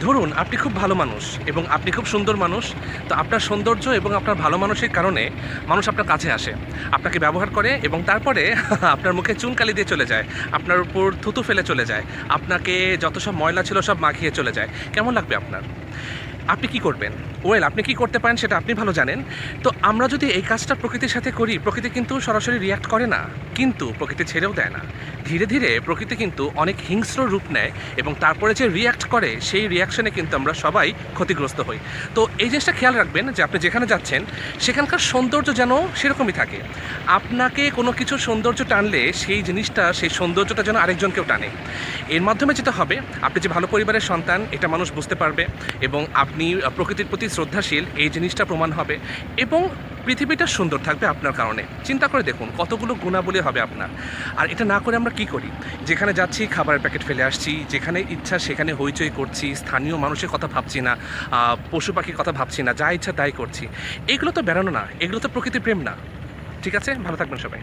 ধরুন আপনি খুব ভালো মানুষ এবং আপনি খুব সুন্দর মানুষ। তো আপনার সৌন্দর্য এবং আপনার ভালো মানুষের কারণে মানুষ আপনার কাছে আসে, আপনাকে ব্যবহার করে এবং তারপরে আপনার মুখে চুনকালি দিয়ে চলে যায়, আপনার উপর থুতু ফেলে চলে যায়, আপনাকে যত সব ময়লা ছিল সব মাখিয়ে চলে যায়। কেমন লাগবে আপনার? আপনি কি করবেন? ওয়েল, আপনি কি করতে পারেন সেটা আপনি ভালো জানেন। তো আমরা যদি এই কাজটা প্রকৃতির সাথে করি, প্রকৃতি কিন্তু সরাসরি রিয়্যাক্ট করে না, কিন্তু প্রকৃতি ছেড়েও দেয় না। ধীরে ধীরে প্রকৃতি কিন্তু অনেক হিংস্র রূপ নেয় এবং তারপরে যে রিয়্যাক্ট করে সেই রিয়াকশনে কিন্তু আমরা সবাই ক্ষতিগ্রস্ত হই। তো এই জিনিসটা খেয়াল রাখবেন যে আপনি যেখানে যাচ্ছেন সেখানকার সৌন্দর্য যেন সেরকমই থাকে। আপনাকে কোনো কিছুর সৌন্দর্য টানলে সেই জিনিসটা, সেই সৌন্দর্যটা যেন আরেকজনকেও টানে। এর মাধ্যমে যেটা হবে, আপনি যে ভালো পরিবারের সন্তান এটা মানুষ বুঝতে পারবে এবং আপনি প্রকৃতির প্রতি শ্রদ্ধাশীল এই জিনিসটা প্রমাণ হবে এবং পৃথিবীটা সুন্দর থাকবে আপনার কারণে। চিন্তা করে দেখুন কতগুলো গুণাবলী হবে আপনার। আর এটা না করে আমরা কি করি? যেখানে যাচ্ছি খাবারের প্যাকেট ফেলে আসছি, যেখানে ইচ্ছা সেখানে হইচই করছি, স্থানীয় মানুষের কথা ভাবছি না, পশু পাখির কথা ভাবছি না, যা ইচ্ছা তাই করছি। এগুলো তো বেড়ানো না, এগুলো তো প্রকৃতির প্রেম না। ঠিক আছে, ভালো থাকবেন সবাই।